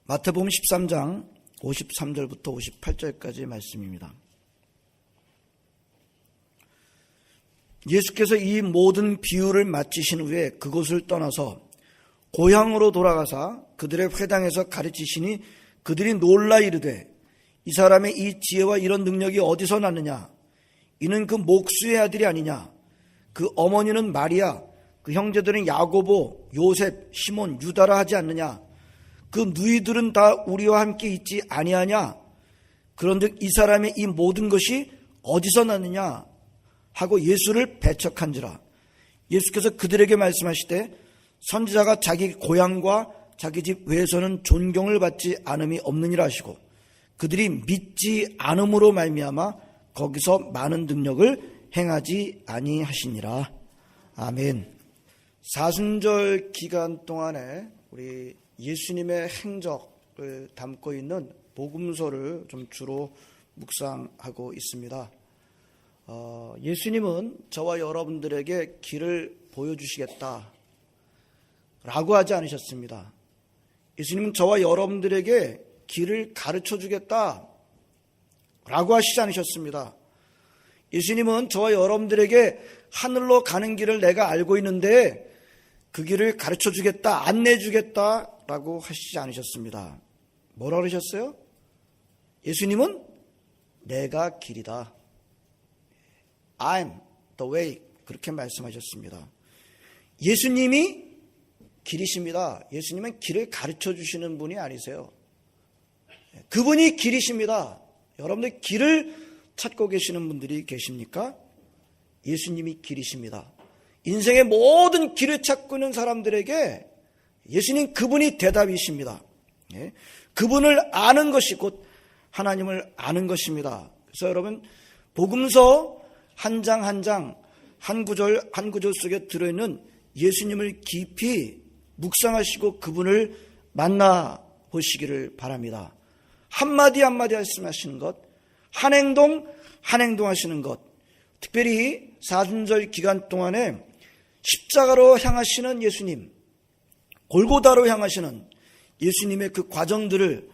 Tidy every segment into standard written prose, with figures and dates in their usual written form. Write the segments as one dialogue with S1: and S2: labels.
S1: 마태복음 13장 53절부터 58절까지의 말씀입니다. 예수께서 이 모든 비유를 마치신 후에 그곳을 떠나서 고향으로 돌아가사 그들의 회당에서 가르치시니 그들이 놀라 이르되 이 사람의 이 지혜와 이런 능력이 어디서 났느냐? 이는 그 목수의 아들이 아니냐? 그 어머니는 마리아, 그 형제들은 야고보, 요셉, 시몬, 유다라 하지 않느냐? 그 누이들은 다 우리와 함께 있지 아니하냐? 그런즉 이 사람의 이 모든 것이 어디서 났느냐? 하고 예수를 배척한지라. 예수께서 그들에게 말씀하시되 선지자가 자기 고향과 자기 집 외에서는 존경을 받지 않음이 없느니라 하시고 그들이 믿지 않음으로 말미암아 거기서 많은 능력을 행하지 아니하시니라. 아멘. 사순절 기간 동안에 우리 예수님의 행적을 담고 있는 복음서를 좀 주로 묵상하고 있습니다. 예수님은 저와 여러분들에게 길을 보여주시겠다 라고 하지 않으셨습니다. 예수님은 저와 여러분들에게 길을 가르쳐 주겠다 라고 하시지 않으셨습니다. 예수님은 저와 여러분들에게 하늘로 가는 길을 내가 알고 있는데 그 길을 가르쳐 주겠다, 안내 주겠다 라고 하시지 않으셨습니다. 뭐라 그러셨어요? 예수님은 내가 길이다. I'm the way. 그렇게 말씀하셨습니다. 예수님이 길이십니다. 예수님은 길을 가르쳐 주시는 분이 아니세요. 그분이 길이십니다. 여러분들 길을 찾고 계시는 분들이 계십니까? 예수님이 길이십니다. 인생의 모든 길을 찾고 있는 사람들에게 예수님 그분이 대답이십니다. 그분을 아는 것이 곧 하나님을 아는 것입니다. 그래서 여러분 복음서 한 장 한 장, 한 구절 한 구절 속에 들어있는 예수님을 깊이 묵상하시고 그분을 만나보시기를 바랍니다. 한마디 한마디 말씀하시는 것, 한 행동 한 행동 하시는 것, 특별히 사순절 기간 동안에 십자가로 향하시는 예수님, 골고다로 향하시는 예수님의 그 과정들을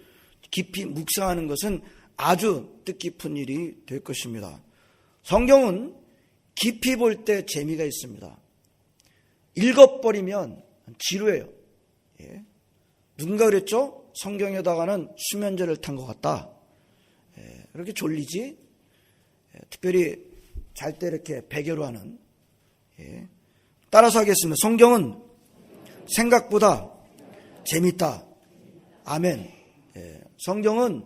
S1: 깊이 묵상하는 것은 아주 뜻깊은 일이 될 것입니다. 성경은 깊이 볼 때 재미가 있습니다. 읽어버리면 지루해요. 누군가 그랬죠? 성경에다가는 수면제를 탄 것 같다. 그렇게 졸리지? 특별히 잘 때 이렇게 베개로 하는. 따라서 하겠습니다. 성경은 생각보다 재밌다. 아멘. 성경은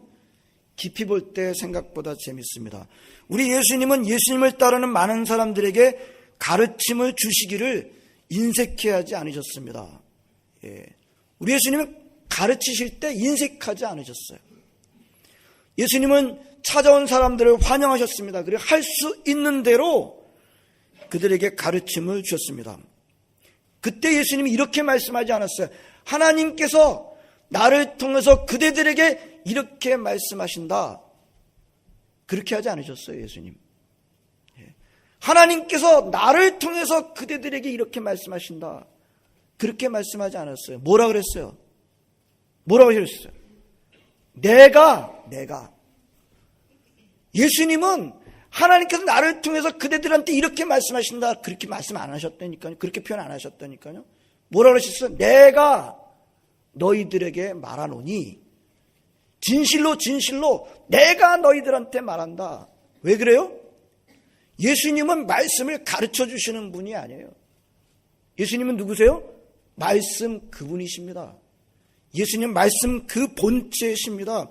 S1: 깊이 볼 때 생각보다 재밌습니다. 우리 예수님은 예수님을 따르는 많은 사람들에게 가르침을 주시기를 인색해하지 않으셨습니다. 우리 예수님은 가르치실 때 인색하지 않으셨어요. 예수님은 찾아온 사람들을 환영하셨습니다. 그리고 할 수 있는 대로 그들에게 가르침을 주셨습니다. 그때 예수님이 이렇게 말씀하지 않았어요. 하나님께서 나를 통해서 그대들에게 이렇게 말씀하신다. 그렇게 하지 않으셨어요, 예수님. 하나님께서 나를 통해서 그대들에게 이렇게 말씀하신다. 그렇게 말씀하지 않았어요. 뭐라 그랬어요? 뭐라고 하셨어요? 내가. 예수님은 하나님께서 나를 통해서 그대들한테 이렇게 말씀하신다. 그렇게 말씀 안 하셨다니까요. 그렇게 표현 안 하셨다니까요. 뭐라고 하셨어요? 내가 너희들에게 말하노니 진실로 내가 너희들한테 말한다. 왜 그래요? 예수님은 말씀을 가르쳐 주시는 분이 아니에요. 예수님은 누구세요? 말씀 그분이십니다. 예수님 말씀 그 본체이십니다.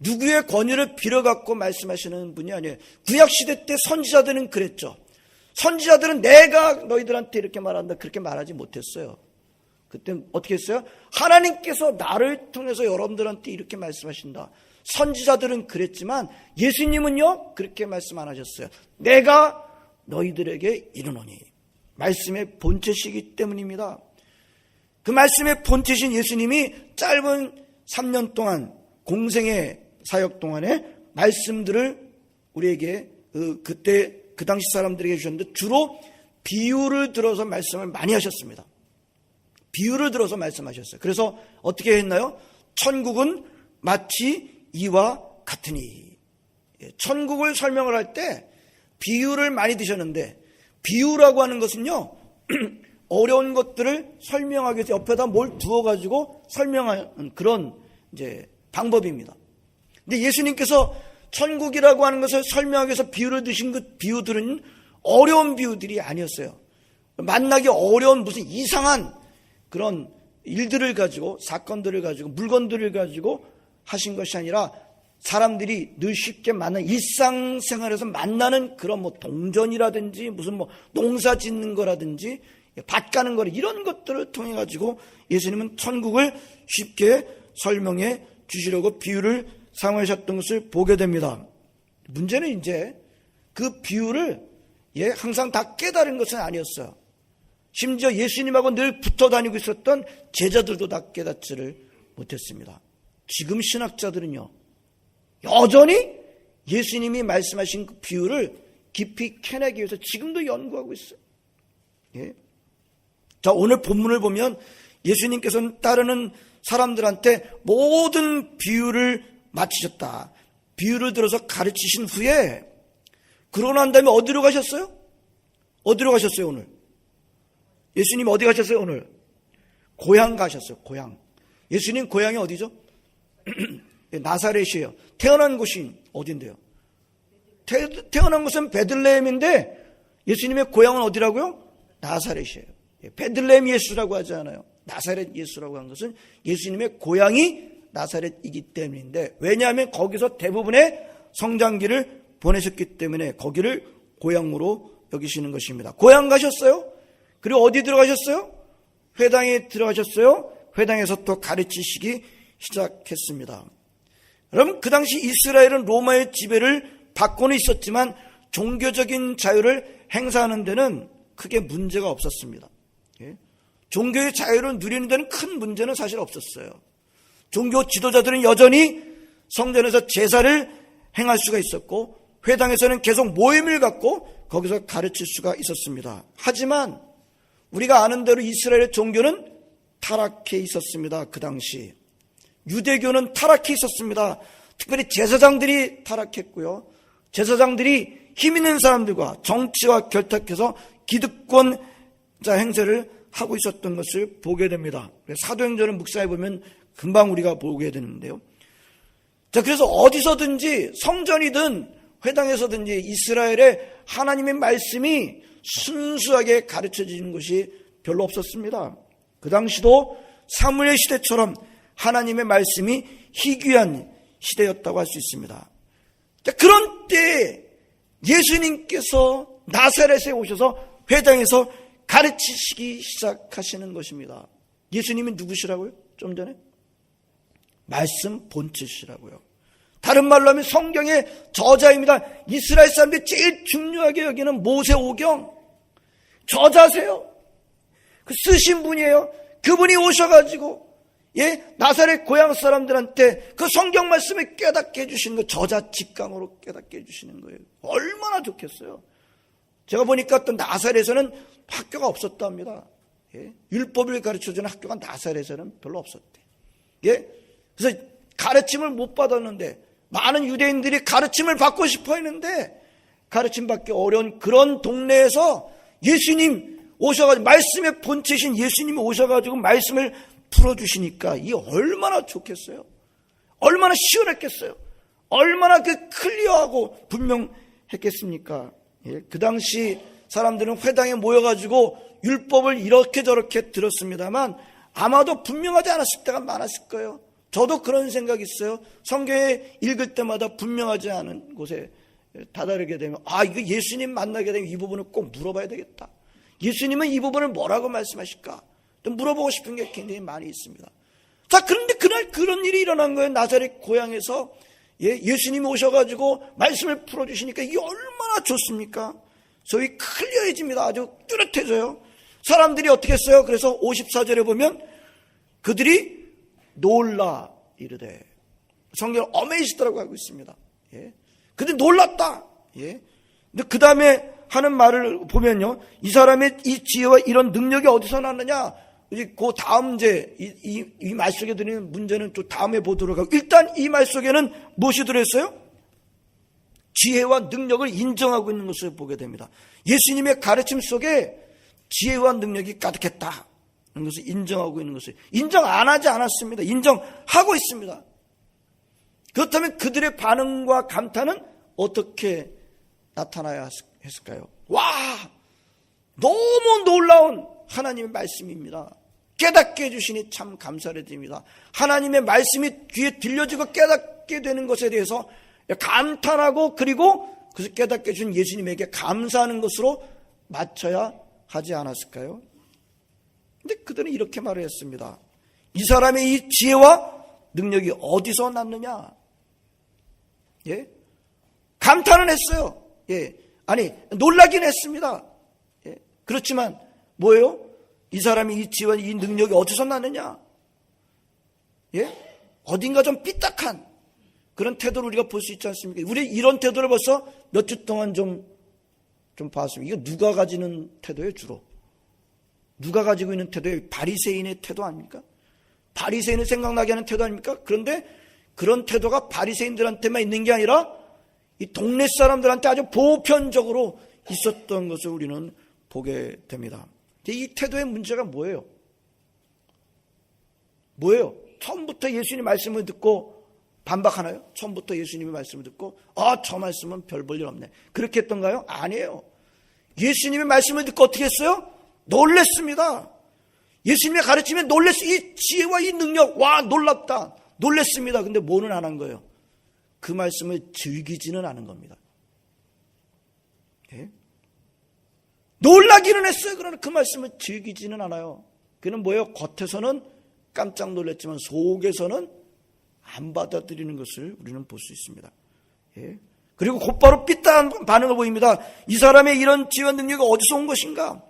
S1: 누구의 권위를 빌어갖고 말씀하시는 분이 아니에요. 구약시대 때 선지자들은 그랬죠. 선지자들은 내가 너희들한테 이렇게 말한다 그렇게 말하지 못했어요. 그때 어떻게 했어요? 하나님께서 나를 통해서 여러분들한테 이렇게 말씀하신다. 선지자들은 그랬지만 예수님은요 그렇게 말씀 안 하셨어요. 내가 너희들에게 이르노니. 말씀의 본체시기 때문입니다. 그 말씀의 본체신 예수님이 짧은 3년 동안 공생의 사역 동안에 말씀들을 우리에게 그때 그 당시 사람들에게 주셨는데 주로 비유를 들어서 말씀을 많이 하셨습니다. 비유를 들어서 말씀하셨어요. 그래서 어떻게 했나요? 천국은 마치 이와 같으니. 천국을 설명을 할 때 비유를 많이 드셨는데, 비유라고 하는 것은요, 어려운 것들을 설명하기 위해서 옆에다 뭘 두어가지고 설명하는 그런 이제 방법입니다. 근데 예수님께서 천국이라고 하는 것을 설명하기 위해서 비유를 드신 그 비유들은 어려운 비유들이 아니었어요. 만나기 어려운 무슨 이상한 그런 일들을 가지고, 사건들을 가지고, 물건들을 가지고 하신 것이 아니라 사람들이 늘 쉽게 만나는 일상생활에서 만나는 그런 뭐 동전이라든지 무슨 뭐 농사 짓는 거라든지 밭 가는 거, 이런 것들을 통해 가지고 예수님은 천국을 쉽게 설명해 주시려고 비유를 사용하셨던 것을 보게 됩니다. 문제는 이제 그 비유를 항상 다 깨달은 것은 아니었어요. 심지어 예수님하고 늘 붙어 다니고 있었던 제자들도 다 깨닫지를 못했습니다. 지금 신학자들은요, 여전히 예수님이 말씀하신 그 비유를 깊이 캐내기 위해서 지금도 연구하고 있어요. 예. 자, 오늘 본문을 보면 예수님께서는 따르는 사람들한테 모든 비유를 마치셨다. 비유를 들어서 가르치신 후에 그러고 난 다음에 어디로 가셨어요? 어디로 가셨어요, 오늘? 예수님 어디 가셨어요, 오늘? 고향 가셨어요, 고향. 예수님 고향이 어디죠? 나사렛이에요. 태어난 곳이 어딘데요? 태어난 곳은 베들레헴인데 예수님의 고향은 어디라고요? 나사렛이에요. 베들레헴 예수라고 하지 않아요. 나사렛 예수라고 한 것은 예수님의 고향이 나사렛이기 때문인데, 왜냐하면 거기서 대부분의 성장기를 보내셨기 때문에 거기를 고향으로 여기시는 것입니다. 고향 가셨어요? 그리고 어디 들어가셨어요? 회당에 들어가셨어요? 회당에서 또 가르치시기 시작했습니다. 여러분, 그 당시 이스라엘은 로마의 지배를 받고는 있었지만 종교적인 자유를 행사하는 데는 크게 문제가 없었습니다. 종교의 자유를 누리는 데는 큰 문제는 사실 없었어요. 종교 지도자들은 여전히 성전에서 제사를 행할 수가 있었고, 회당에서는 계속 모임을 갖고 거기서 가르칠 수가 있었습니다. 하지만 우리가 아는 대로 이스라엘의 종교는 타락해 있었습니다. 그 당시 유대교는 타락해 있었습니다. 특별히 제사장들이 타락했고요, 제사장들이 힘 있는 사람들과 정치와 결탁해서 기득권자 행세를 하고 있었던 것을 보게 됩니다. 사도행전을 묵상해 보면 금방 우리가 보게 되는데요. 자, 그래서 어디서든지 성전이든 회당에서든지 이스라엘의 하나님의 말씀이 순수하게 가르쳐지는 것이 별로 없었습니다. 그 당시도 사무엘 시대처럼 하나님의 말씀이 희귀한 시대였다고 할 수 있습니다. 자, 그런 때에 예수님께서 나사렛에 오셔서 회당에서 가르치시기 시작하시는 것입니다. 예수님이 누구시라고요? 좀 전에 말씀 본체시라고요. 다른 말로 하면 성경의 저자입니다. 이스라엘 사람들이 제일 중요하게 여기는 모세오경 저자세요. 그 쓰신 분이에요. 그분이 오셔가지고 나사렛 고향 사람들한테 그 성경 말씀을 깨닫게 해주시는 거, 저자 직강으로 깨닫게 해주시는 거예요. 얼마나 좋겠어요. 제가 보니까 또 나사렛에는 학교가 없었답니다. 율법을 가르쳐주는 학교가 나사렛에는 별로 없었대. 그래서 가르침을 못 받았는데, 많은 유대인들이 가르침을 받고 싶어 했는데 가르침 받기 어려운 그런 동네에서 예수님 오셔가지고, 말씀의 본체신 예수님이 오셔가지고 말씀을 풀어주시니까 이게 얼마나 좋겠어요. 얼마나 시원했겠어요. 얼마나 클리어하고 분명했겠습니까. 그 당시 사람들은 회당에 모여가지고 율법을 이렇게 저렇게 들었습니다만 아마도 분명하지 않았을 때가 많았을 거예요. 저도 그런 생각이 있어요. 성경에 읽을 때마다 분명하지 않은 곳에 다다르게 되면, 이거 예수님 만나게 되면 이 부분을 꼭 물어봐야 되겠다. 예수님은 이 부분을 뭐라고 말씀하실까? 또 물어보고 싶은 게 굉장히 많이 있습니다. 자, 그런데 그날 그런 일이 일어난 거예요. 나사렛 고향에서 예수님이 오셔가지고 말씀을 풀어주시니까 이게 얼마나 좋습니까? 소위 클리어해집니다. 아주 뚜렷해져요. 사람들이 어떻게 했어요? 그래서 54절에 보면 그들이 놀라 이르되, 성경을 어메이시드라고 하고 있습니다. 근데 놀랐다. 근데 그 다음에 하는 말을 보면요, 이 사람의 이 지혜와 이런 능력이 어디서 났느냐? 그 다음 이제 이 말 속에 드리는 문제는 또 다음에 보도록 하고, 일단 이 말 속에는 무엇이 들어있어요? 지혜와 능력을 인정하고 있는 것을 보게 됩니다. 예수님의 가르침 속에 지혜와 능력이 가득했다 는 것을 인정하고 있는 것을 인정 안 하지 않았습니다. 인정하고 있습니다. 그렇다면 그들의 반응과 감탄은 어떻게 나타나야 했을까요? 와, 너무 놀라운 하나님의 말씀입니다. 깨닫게 해주시니 참 감사를 드립니다. 하나님의 말씀이 귀에 들려지고 깨닫게 되는 것에 대해서 감탄하고, 그리고 그것을 깨닫게 해준 예수님에게 감사하는 것으로 맞춰야 하지 않았을까요? 근데 그들은 이렇게 말을 했습니다. 이 사람의 이 지혜와 능력이 어디서 났느냐? 예? 감탄은 했어요. 예. 아니, 놀라긴 했습니다. 예. 그렇지만 뭐예요? 이 사람이 이 지혜와 이 능력이 어디서 났느냐? 예? 어딘가 좀 삐딱한 그런 태도를 우리가 볼 수 있지 않습니까? 우리 이런 태도를 벌써 몇 주 동안 좀 봤습니다. 이거 누가 가지는 태도예요, 주로? 누가 가지고 있는 태도예요? 바리새인의 태도 아닙니까? 바리새인을 생각나게 하는 태도 아닙니까? 그런데 그런 태도가 바리새인들한테만 있는 게 아니라 이 동네 사람들한테 아주 보편적으로 있었던 것을 우리는 보게 됩니다. 이 태도의 문제가 뭐예요? 뭐예요? 처음부터 예수님 말씀을 듣고 반박하나요? 처음부터 예수님의 말씀을 듣고 저 말씀은 별 볼 일 없네, 그렇게 했던가요? 아니에요. 예수님의 말씀을 듣고 어떻게 했어요? 놀랬습니다. 예수님의 가르침에 놀랬어요. 이 지혜와 이 능력, 와, 놀랍다, 놀랬습니다. 근데 뭐는 안 한 거예요? 그 말씀을 즐기지는 않은 겁니다. 예? 놀라기는 했어요. 그러나 그 말씀을 즐기지는 않아요. 그는 뭐예요? 겉에서는 깜짝 놀랐지만 속에서는 안 받아들이는 것을 우리는 볼 수 있습니다. 예? 그리고 곧바로 삐딱한 반응을 보입니다. 이 사람의 이런 지혜와 능력이 어디서 온 것인가?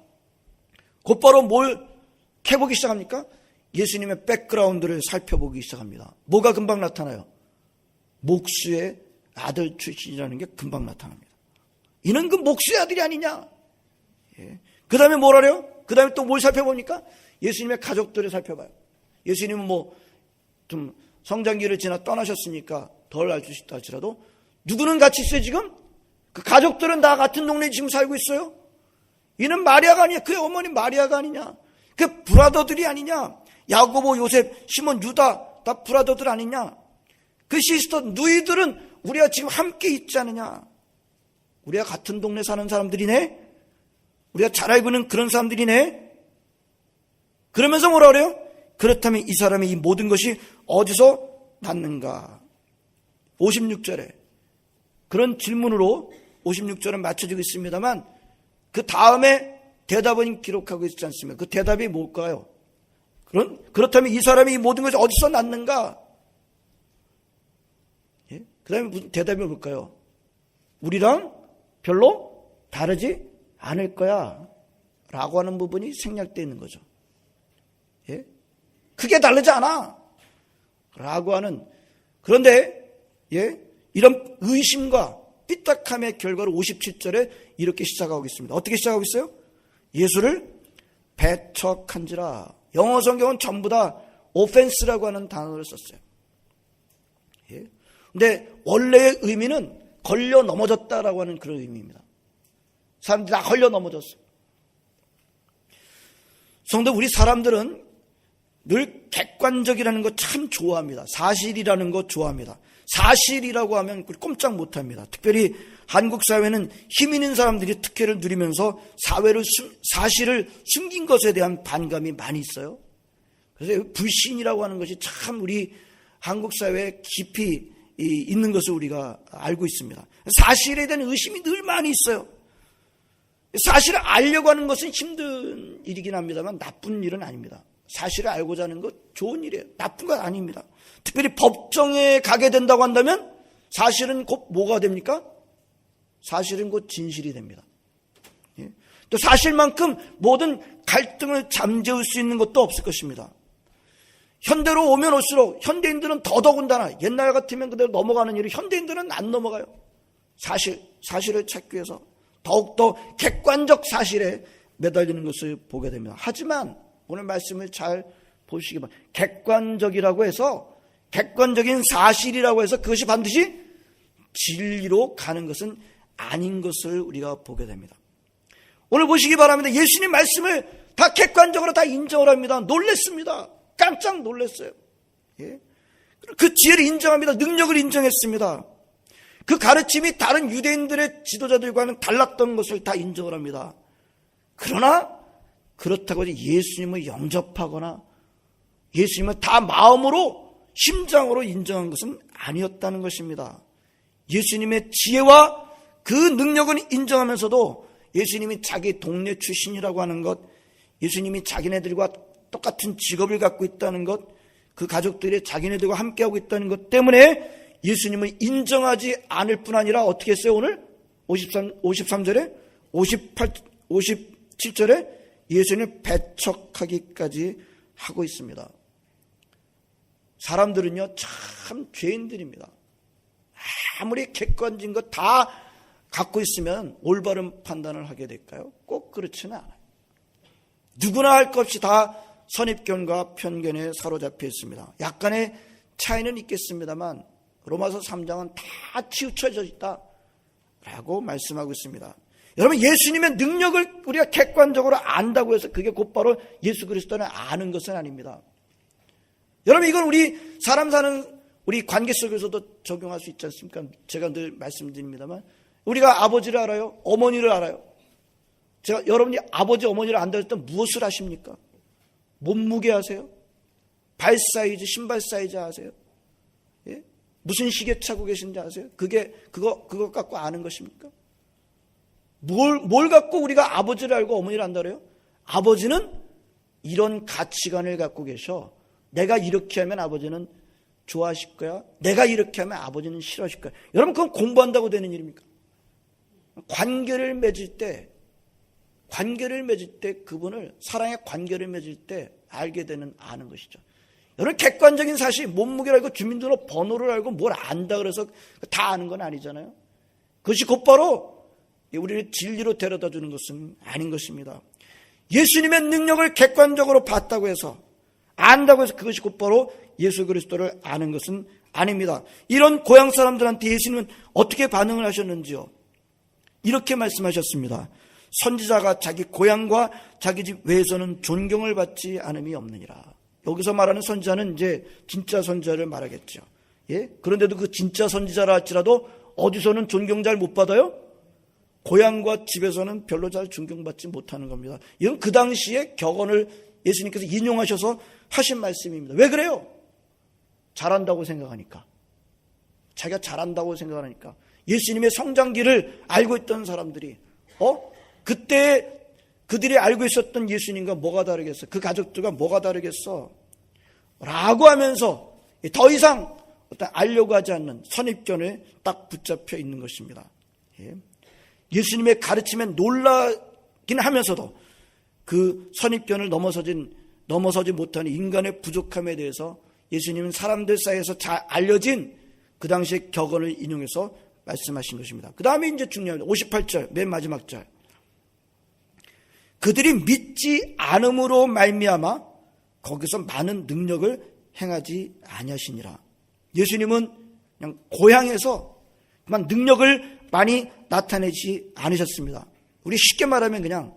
S1: 곧바로 뭘 캐보기 시작합니까? 예수님의 백그라운드를 살펴보기 시작합니다. 뭐가 금방 나타나요? 목수의 아들 출신이라는 게 금방 나타납니다. 이는 그 목수의 아들이 아니냐? 예. 그 다음에 뭐라래요? 그 다음에 또 뭘 살펴봅니까? 예수님의 가족들을 살펴봐요. 예수님은 좀 성장기를 지나 떠나셨으니까 덜 알 수 있다 할지라도 누구는 같이 있어요 지금? 그 가족들은 다 같은 동네에 지금 살고 있어요. 이는 마리아가 아니냐? 그의 어머니 마리아가 아니냐? 그 브라더들이 아니냐? 야고보, 요셉, 시몬, 유다 다 브라더들 아니냐? 그 시스터 누이들은 우리가 지금 함께 있지 않느냐? 우리가 같은 동네 사는 사람들이네? 우리가 잘 알고 있는 그런 사람들이네? 그러면서 뭐라 그래요? 그렇다면 이 사람의 이 모든 것이 어디서 났는가? 56절에 그런 질문으로 56절은 맞춰지고 있습니다만 그 다음에 대답은 기록하고 있지 않습니까? 그 대답이 뭘까요? 그렇다면 이 사람이 이 모든 것이 어디서 났는가? 예? 그 다음에 무슨 대답이 뭘까요? 우리랑 별로 다르지 않을 거야 라고 하는 부분이 생략되어 있는 거죠. 예? 크게 다르지 않아 라고 하는, 그런데 예? 이런 의심과 삐딱함의 결과로 57절에 이렇게 시작하고 있습니다. 어떻게 시작하고 있어요? 예수를 배척한지라. 영어 성경은 전부 다 offense라고 하는 단어를 썼어요. 예? 근데 원래의 의미는 걸려 넘어졌다라고 하는 그런 의미입니다. 사람들이 다 걸려 넘어졌어요. 성도, 우리 사람들은 늘 객관적이라는 거 참 좋아합니다. 사실이라는 거 좋아합니다. 사실이라고 하면 꼼짝 못합니다. 특별히 한국 사회는 힘 있는 사람들이 특혜를 누리면서 사실을 숨긴 것에 대한 반감이 많이 있어요. 그래서 불신이라고 하는 것이 참 우리 한국 사회에 깊이 있는 것을 우리가 알고 있습니다. 사실에 대한 의심이 늘 많이 있어요. 사실을 알려고 하는 것은 힘든 일이긴 합니다만 나쁜 일은 아닙니다. 사실을 알고자 하는 것 좋은 일이에요. 나쁜 건 아닙니다. 특별히 법정에 가게 된다고 한다면 사실은 곧 뭐가 됩니까? 사실은 곧 진실이 됩니다. 예? 또 사실만큼 모든 갈등을 잠재울 수 있는 것도 없을 것입니다. 현대로 오면 올수록 현대인들은 더더군다나 옛날 같으면 그대로 넘어가는 일을 현대인들은 안 넘어가요. 사실을 찾기 위해서 더욱더 객관적 사실에 매달리는 것을 보게 됩니다. 하지만 오늘 말씀을 잘 보시기 바랍니다. 객관적이라고 해서, 객관적인 사실이라고 해서 그것이 반드시 진리로 가는 것은 아닌 것을 우리가 보게 됩니다. 오늘 보시기 바랍니다. 예수님 말씀을 다 객관적으로 다 인정을 합니다. 놀랬습니다. 깜짝 놀랐어요. 예? 그 지혜를 인정합니다. 능력을 인정했습니다. 그 가르침이 다른 유대인들의 지도자들과는 달랐던 것을 다 인정을 합니다. 그러나 그렇다고 예수님을 영접하거나 예수님을 다 마음으로 심장으로 인정한 것은 아니었다는 것입니다. 예수님의 지혜와 그 능력은 인정하면서도 예수님이 자기 동네 출신이라고 하는 것, 예수님이 자기네들과 똑같은 직업을 갖고 있다는 것, 그 가족들이 자기네들과 함께하고 있다는 것 때문에 예수님을 인정하지 않을 뿐 아니라 어떻게 했어요? 오늘 53절에 57절에 예수님을 배척하기까지 하고 있습니다. 사람들은요 참 죄인들입니다. 아무리 객관적인 것 다 갖고 있으면 올바른 판단을 하게 될까요? 꼭 그렇지는 않아요. 누구나 할 것 없이 다 선입견과 편견에 사로잡혀 있습니다. 약간의 차이는 있겠습니다만 로마서 3장은 다 치우쳐져 있다라고 말씀하고 있습니다. 여러분, 예수님의 능력을 우리가 객관적으로 안다고 해서 그게 곧바로 예수 그리스도를 아는 것은 아닙니다. 여러분, 이건 우리 사람 사는 우리 관계 속에서도 적용할 수 있지 않습니까? 제가 늘 말씀드립니다만 우리가 아버지를 알아요? 어머니를 알아요? 제가 여러분이 아버지 어머니를 안다고 했을 때 무엇을 아십니까? 몸무게 아세요? 발 사이즈, 신발 사이즈 아세요? 예? 무슨 시계 차고 계신지 아세요? 그거 갖고 아는 것입니까? 뭘 갖고 우리가 아버지를 알고 어머니를 안다 그래요? 아버지는 이런 가치관을 갖고 계셔. 내가 이렇게 하면 아버지는 좋아하실 거야. 내가 이렇게 하면 아버지는 싫어하실 거야. 여러분, 그건 공부한다고 되는 일입니까? 관계를 맺을 때 그분을, 사랑의 관계를 맺을 때 알게 되는 아는 것이죠. 여러분, 객관적인 사실, 몸무게를 알고 주민등록 번호를 알고 뭘 안다 그래서 다 아는 건 아니잖아요. 그것이 곧바로 우리를 진리로 데려다 주는 것은 아닌 것입니다. 예수님의 능력을 객관적으로 봤다고 해서, 안다고 해서 그것이 곧바로 예수 그리스도를 아는 것은 아닙니다. 이런 고향 사람들한테 예수님은 어떻게 반응을 하셨는지요? 이렇게 말씀하셨습니다. 선지자가 자기 고향과 자기 집 외에서는 존경을 받지 않음이 없느니라. 여기서 말하는 선지자는 이제 진짜 선지자를 말하겠죠. 예? 그런데도 그 진짜 선지자라 할지라도 어디서는 존경 잘 못 받아요? 고향과 집에서는 별로 잘 존경받지 못하는 겁니다. 이건 그 당시에 격언을 예수님께서 인용하셔서 하신 말씀입니다. 왜 그래요? 잘한다고 생각하니까. 자기가 잘한다고 생각하니까. 예수님의 성장기를 알고 있던 사람들이 그때 그들이 알고 있었던 예수님과 뭐가 다르겠어? 그 가족들과 뭐가 다르겠어? 라고 하면서 더 이상 어떤 알려고 하지 않는 선입견을 딱 붙잡혀 있는 것입니다. 예수님의 가르침에 놀라긴 하면서도 그 선입견을 넘어서지 못하는 인간의 부족함에 대해서 예수님은 사람들 사이에서 잘 알려진 그 당시의 격언을 인용해서 말씀하신 것입니다. 그 다음에 이제 중요합니다. 58절, 맨 마지막 절. 그들이 믿지 않음으로 말미암아 거기서 많은 능력을 행하지 아니하시니라. 예수님은 그냥 고향에서 그만 능력을 많이 나타내지 않으셨습니다. 우리 쉽게 말하면요,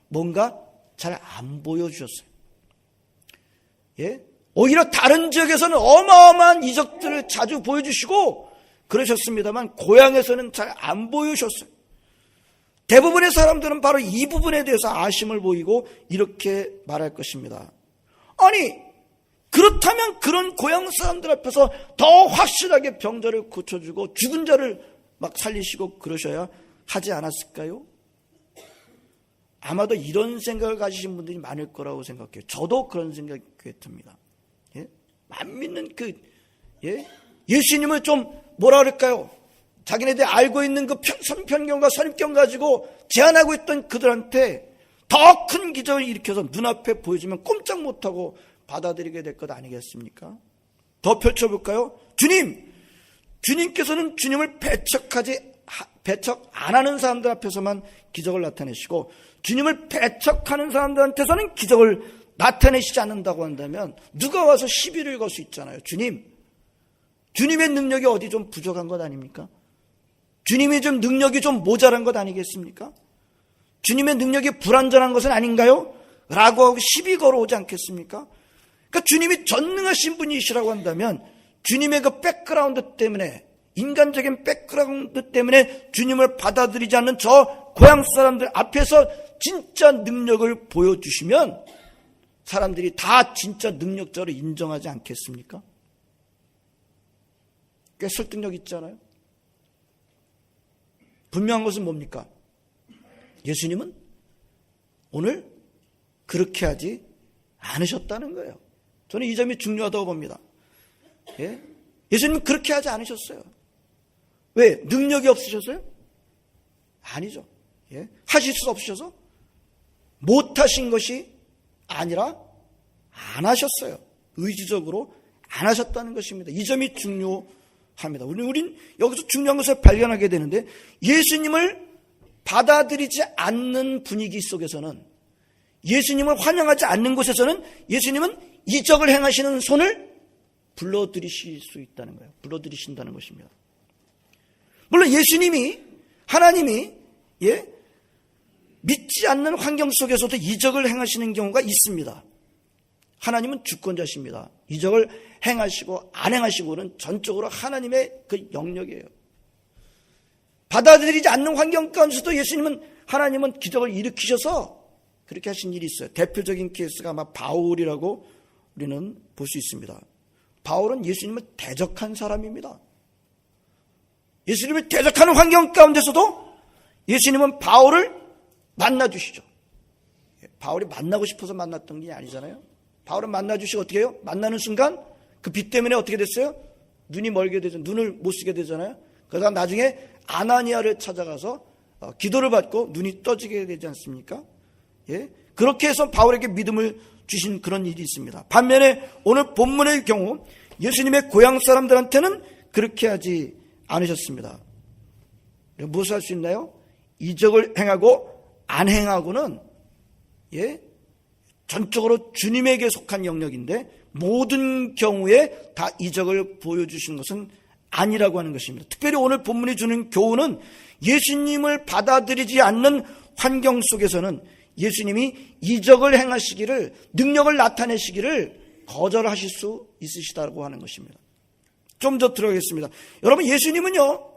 S1: 뭔가 잘 안 보여주셨어요. 예? 오히려 다른 지역에서는 어마어마한 이적들을 자주 보여주시고 그러셨습니다만 고향에서는 잘 안 보여주셨어요. 대부분의 사람들은 바로 이 부분에 대해서 아심을 보이고 이렇게 말할 것입니다. 아니, 그렇다면 그런 고향 사람들 앞에서 더 확실하게 병자를 고쳐주고 죽은 자를 막 살리시고 그러셔야 하지 않았을까요? 아마도 이런 생각을 가지신 분들이 많을 거라고 생각해요. 저도 그런 생각이 듭니다. 예? 안 믿는 예수님을 좀 뭐라 그럴까요? 자기네들이 알고 있는 그 편견과 선입견 가지고 제안하고 있던 그들한테 더 큰 기적을 일으켜서 눈앞에 보여주면 꼼짝 못하고 받아들이게 될 것 아니겠습니까? 더 펼쳐볼까요? 주님께서는 주님을 배척하지 배척 안 하는 사람들 앞에서만 기적을 나타내시고 주님을 배척하는 사람들한테서는 기적을 나타내시지 않는다고 한다면 누가 와서 시비를 걸 수 있잖아요. 주님의 능력이 어디 좀 부족한 것 아닙니까? 주님의 좀 능력이 좀 모자란 것 아니겠습니까? 주님의 능력이 불완전한 것은 아닌가요? 라고 하고 시비 걸어오지 않겠습니까? 그러니까 주님이 전능하신 분이시라고 한다면 주님의 그 백그라운드 때문에, 인간적인 백그라운드 때문에 주님을 받아들이지 않는 저 고향 사람들 앞에서 진짜 능력을 보여주시면 사람들이 다 진짜 능력자로 인정하지 않겠습니까? 꽤 설득력 있잖아요. 분명한 것은 뭡니까? 예수님은 오늘 그렇게 하지 않으셨다는 거예요. 저는 이 점이 중요하다고 봅니다. 예수님은 그렇게 하지 않으셨어요. 왜? 능력이 없으셔서요? 아니죠. 하실 수 없으셔서? 못하신 것이 아니라 안 하셨어요. 의지적으로 안 하셨다는 것입니다. 이 점이 중요합니다. 우린 여기서 중요한 것을 발견하게 되는데, 예수님을 받아들이지 않는 분위기 속에서는, 예수님을 환영하지 않는 곳에서는 예수님은 이적을 행하시는 손을 불러들이실 수 있다는 거예요. 불러들이신다는 것입니다. 물론 하나님이 믿지 않는 환경 속에서도 이적을 행하시는 경우가 있습니다. 하나님은 주권자십니다. 이적을 행하시고 안 행하시고는 전적으로 하나님의 그 영역이에요. 받아들이지 않는 환경 가운데서도 하나님은 기적을 일으키셔서 그렇게 하신 일이 있어요. 대표적인 케이스가 아마 바울이라고 우리는 볼 수 있습니다. 바울은 예수님을 대적한 사람입니다. 예수님을 대적하는 환경 가운데서도 예수님은 바울을 만나주시죠. 바울이 만나고 싶어서 만났던 게 아니잖아요. 바울은 만나주시고 어떻게 해요? 만나는 순간 그 빛 때문에 어떻게 됐어요? 눈이 멀게 되죠. 눈을 못 쓰게 되잖아요. 그러다가 나중에 아나니아를 찾아가서 기도를 받고 눈이 떠지게 되지 않습니까? 그렇게 해서 바울에게 믿음을 주신 그런 일이 있습니다. 반면에 오늘 본문의 경우 예수님의 고향 사람들한테는 그렇게 하지 않으셨습니다. 무엇을 할 수 있나요? 이적을 행하고 안 행하고는 전적으로 주님에게 속한 영역인데 모든 경우에 다 이적을 보여주신 것은 아니라고 하는 것입니다. 특별히 오늘 본문이 주는 교훈은 예수님을 받아들이지 않는 환경 속에서는 예수님이 이적을 행하시기를, 능력을 나타내시기를 거절하실 수 있으시다고 하는 것입니다. 좀 더 들어가겠습니다. 여러분, 예수님은요,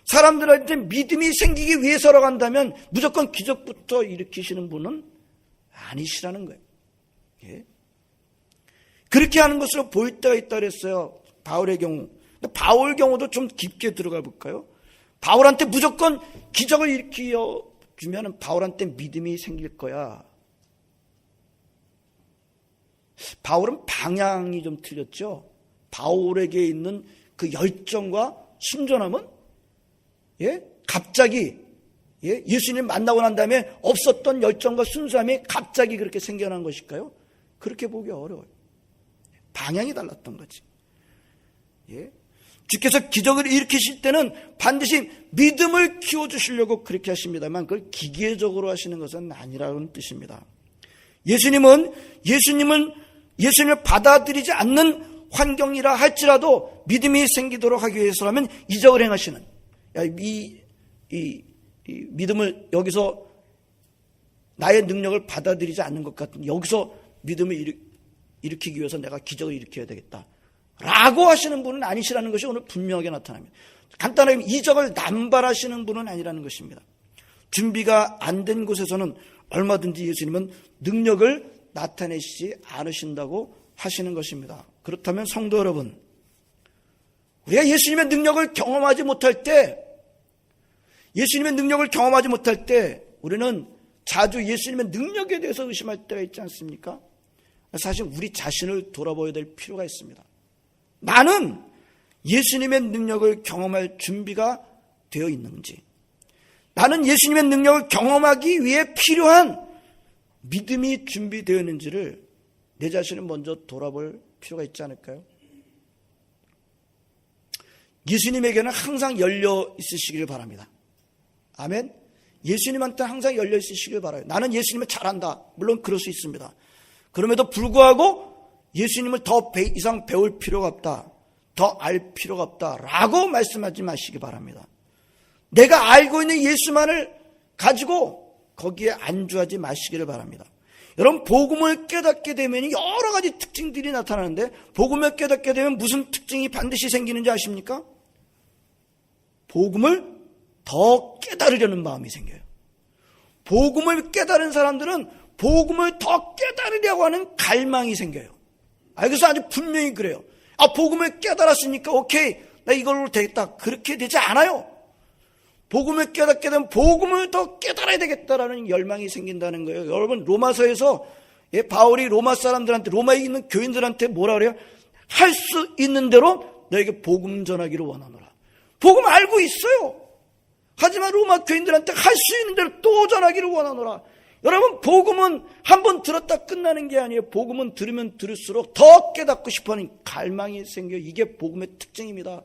S1: 사람들한테 믿음이 생기기 위해서라고 한다면 무조건 기적부터 일으키시는 분은 아니시라는 거예요. 그렇게 하는 것으로 보일 때가 있다 그랬어요. 바울의 경우. 바울 경우도 좀 깊게 들어가 볼까요? 바울한테 무조건 기적을 일으켜 주면 바울한테 믿음이 생길 거야. 바울은 방향이 좀 틀렸죠. 바울에게 있는 그 열정과 순전함은 갑자기 예수님 만나고 난 다음에 없었던 열정과 순수함이 갑자기 그렇게 생겨난 것일까요? 그렇게 보기 어려워요. 방향이 달랐던 거지. 주께서 기적을 일으키실 때는 반드시 믿음을 키워주시려고 그렇게 하십니다만 그걸 기계적으로 하시는 것은 아니라는 뜻입니다. 예수님을 받아들이지 않는 환경이라 할지라도 믿음이 생기도록 하기 위해서라면 이적을 행하시는, 이 믿음을 여기서 나의 능력을 받아들이지 않는 것 같은, 여기서 믿음을 일으키기 위해서 내가 기적을 일으켜야 되겠다 라고 하시는 분은 아니시라는 것이 오늘 분명하게 나타납니다. 간단하게 이적을 남발하시는 분은 아니라는 것입니다. 준비가 안 된 곳에서는 얼마든지 예수님은 능력을 나타내시지 않으신다고 하시는 것입니다. 그렇다면 성도 여러분, 우리가 예수님의 능력을 경험하지 못할 때, 우리는 자주 예수님의 능력에 대해서 의심할 때가 있지 않습니까? 사실 우리 자신을 돌아봐야 될 필요가 있습니다. 나는 예수님의 능력을 경험할 준비가 되어 있는지, 나는 예수님의 능력을 경험하기 위해 필요한 믿음이 준비되어 있는지를 내 자신을 먼저 돌아볼 필요가 있지 않을까요? 예수님에게는 항상 열려 있으시기를 바랍니다. 아멘. 예수님한테 항상 열려 있으시길 바라요. 나는 예수님을 잘한다. 물론 그럴 수 있습니다. 그럼에도 불구하고 예수님을 더 이상 배울 필요가 없다. 더 알 필요가 없다라고 말씀하지 마시기 바랍니다. 내가 알고 있는 예수만을 가지고 거기에 안주하지 마시기를 바랍니다. 여러분, 복음을 깨닫게 되면 여러 가지 특징들이 나타나는데, 복음을 깨닫게 되면 무슨 특징이 반드시 생기는지 아십니까? 복음을 더 깨달으려는 마음이 생겨요. 복음을 깨달은 사람들은 복음을 더 깨달으려고 하는 갈망이 생겨요. 그래서 아주 분명히 그래요. 복음을 깨달았으니까 오케이, 나 이걸로 되겠다. 그렇게 되지 않아요. 복음을 깨닫게 되면 복음을 더 깨달아야 되겠다라는 열망이 생긴다는 거예요. 여러분, 로마서에서 바울이 로마 사람들한테, 로마에 있는 교인들한테 뭐라 그래요? 할 수 있는 대로 너에게 복음 전하기를 원하노라. 복음 알고 있어요. 하지만 로마 교인들한테 할 수 있는 대로 또 전하기를 원하노라. 여러분, 복음은 한번 들었다 끝나는 게 아니에요. 복음은 들으면 들을수록 더 깨닫고 싶어하는 갈망이 생겨요. 이게 복음의 특징입니다.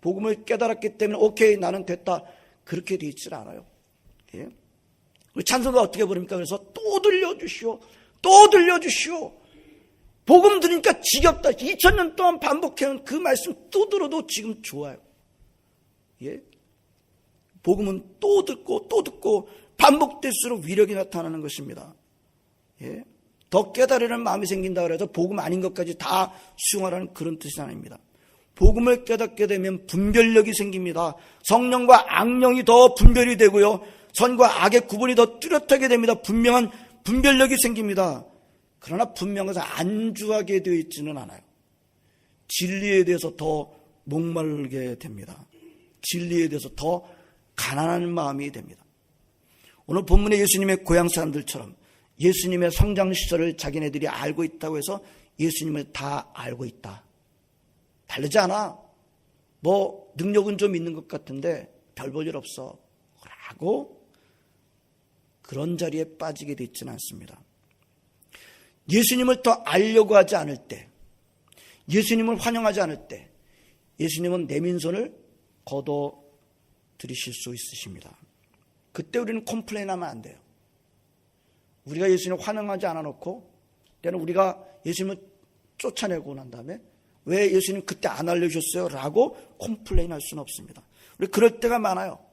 S1: 복음을 깨달았기 때문에 오케이, 나는 됐다. 그렇게 돼 있질 않아요. 예? 찬송가 어떻게 부릅니까? 그래서 또 들려주시오. 또 들려주시오. 복음 들으니까 지겹다. 2000년 동안 반복해온 그 말씀 또 들어도 지금 좋아요. 예? 복음은 또 듣고 또 듣고 반복될수록 위력이 나타나는 것입니다. 예? 더 깨달으려는 마음이 생긴다 그래서 복음 아닌 것까지 다 수용하라는 그런 뜻이 아닙니다. 복음을 깨닫게 되면 분별력이 생깁니다. 성령과 악령이 더 분별이 되고요. 선과 악의 구분이 더 뚜렷하게 됩니다. 분명한 분별력이 생깁니다. 그러나 분명한 것은 안주하게 되어 있지는 않아요. 진리에 대해서 더 목마르게 됩니다. 진리에 대해서 더 가난한 마음이 됩니다. 오늘 본문의 예수님의 고향 사람들처럼 예수님의 성장 시절을 자기네들이 알고 있다고 해서 예수님을 다 알고 있다. 다르지 않아. 뭐 능력은 좀 있는 것 같은데 별 볼 일 없어. 라고 그런 자리에 빠지게 되어 있지는 않습니다. 예수님을 더 알려고 하지 않을 때, 예수님을 환영하지 않을 때 예수님은 내민손을 거둬 들이실 수 있으십니다. 그때 우리는 컴플레인하면 안 돼요. 우리가 예수님을 환영하지 않아 놓고 때는 우리가 예수님을 쫓아내고 난 다음에 왜 예수님 그때 안 알려주셨어요? 라고 컴플레인할 수는 없습니다. 우리 그럴 때가 많아요.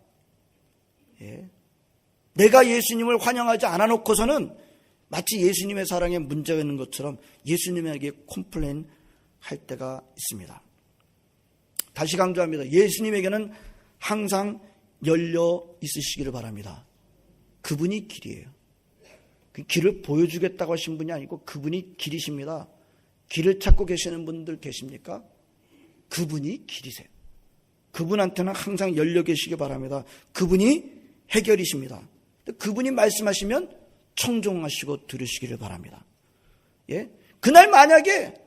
S1: 예. 내가 예수님을 환영하지 않아 놓고서는 마치 예수님의 사랑에 문제가 있는 것처럼 예수님에게 컴플레인 할 때가 있습니다. 다시 강조합니다. 예수님에게는 항상 열려 있으시기를 바랍니다. 그분이 길이에요. 그 길을 보여주겠다고 하신 분이 아니고 그분이 길이십니다. 길을 찾고 계시는 분들 계십니까? 그분이 길이세요. 그분한테는 항상 열려 계시기 바랍니다. 그분이 해결이십니다. 그분이 말씀하시면 청종하시고 들으시기를 바랍니다. 예? 그날 만약에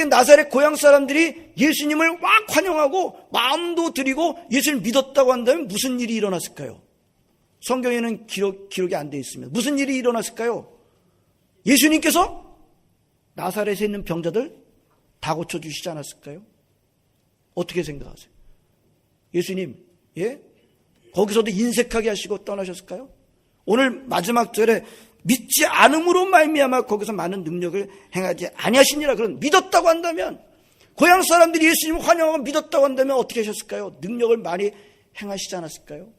S1: 나사렛 고향 사람들이 예수님을 막 환영하고 마음도 드리고 예수를 믿었다고 한다면 무슨 일이 일어났을까요? 성경에는 기록이 안 되어 있습니다. 무슨 일이 일어났을까요? 예수님께서 나사렛에 있는 병자들 다 고쳐주시지 않았을까요? 어떻게 생각하세요? 예수님, 예? 거기서도 인색하게 하시고 떠나셨을까요? 오늘 마지막 절에 믿지 않음으로 말미암아 거기서 많은 능력을 행하지 아니하시니라. 그런 믿었다고 한다면, 고향 사람들이 예수님을 환영하고 믿었다고 한다면 어떻게 하셨을까요? 능력을 많이 행하시지 않았을까요?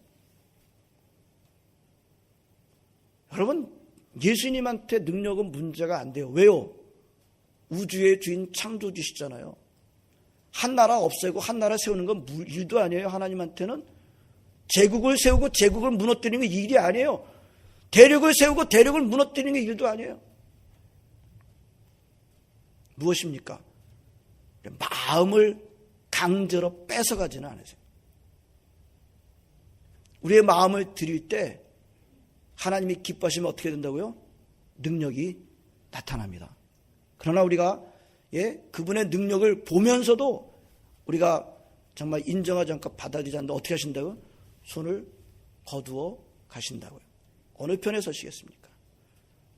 S1: 여러분, 예수님한테 능력은 문제가 안 돼요. 왜요? 우주의 주인 창조주시잖아요. 한 나라 없애고 한 나라 세우는 건 일도 아니에요. 하나님한테는 제국을 세우고 제국을 무너뜨리는 게 일이 아니에요. 대륙을 세우고 대륙을 무너뜨리는 게 일도 아니에요. 무엇입니까? 마음을 강제로 뺏어가지는 않으세요. 우리의 마음을 드릴 때 하나님이 기뻐하시면 어떻게 된다고요? 능력이 나타납니다. 그러나 우리가 그분의 능력을 보면서도 우리가 정말 인정하지 않고 받아들이지 않는다. 어떻게 하신다고요? 손을 거두어 가신다고요. 어느 편에 서시겠습니까?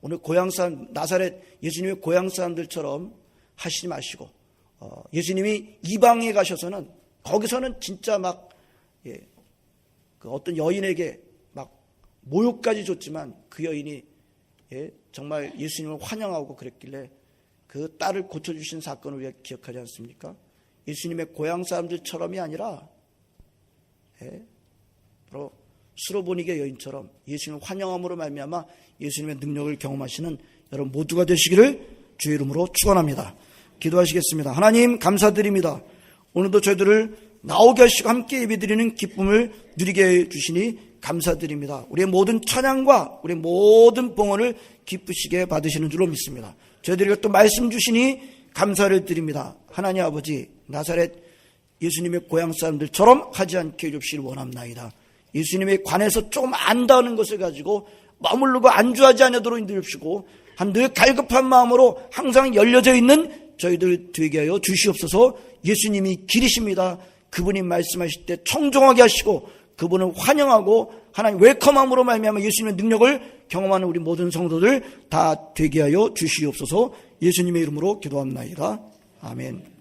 S1: 오늘 고향 사람, 나사렛 예수님의 고향 사람들처럼 하시지 마시고 예수님이 이방에 가셔서는 거기서는 진짜 막, 그 어떤 여인에게 막 모욕까지 줬지만 그 여인이 정말 예수님을 환영하고 그랬길래 그 딸을 고쳐주신 사건을 우리가 기억하지 않습니까? 예수님의 고향 사람들처럼이 아니라 바로 수로보니게 여인처럼 예수님을 환영함으로 말미암아 예수님의 능력을 경험하시는 여러분 모두가 되시기를 주의 이름으로 축원합니다. 기도하시겠습니다. 하나님 감사드립니다. 오늘도 저희들을 나오게 하시고 함께 예배드리는 기쁨을 누리게 해주시니 감사드립니다. 우리의 모든 찬양과 우리의 모든 봉헌을 기쁘시게 받으시는 줄로 믿습니다. 저희들에게 또 말씀 주시니 감사를 드립니다. 하나님 아버지, 나사렛 예수님의 고향 사람들처럼 하지 않게 해주시길 원합나이다. 예수님에 관해서 조금 안다는 것을 가지고 머무르고 안주하지 않도록 인도해주시고 늘 갈급한 마음으로 항상 열려져 있는 저희들 되게 하여 주시옵소서. 예수님이 길이십니다. 그분이 말씀하실 때 청종하게 하시고 그분을 환영하고 하나님 웰컴함으로 말미암아 예수님의 능력을 경험하는 우리 모든 성도들 다 되게 하여 주시옵소서. 예수님의 이름으로 기도합나이다. 아멘.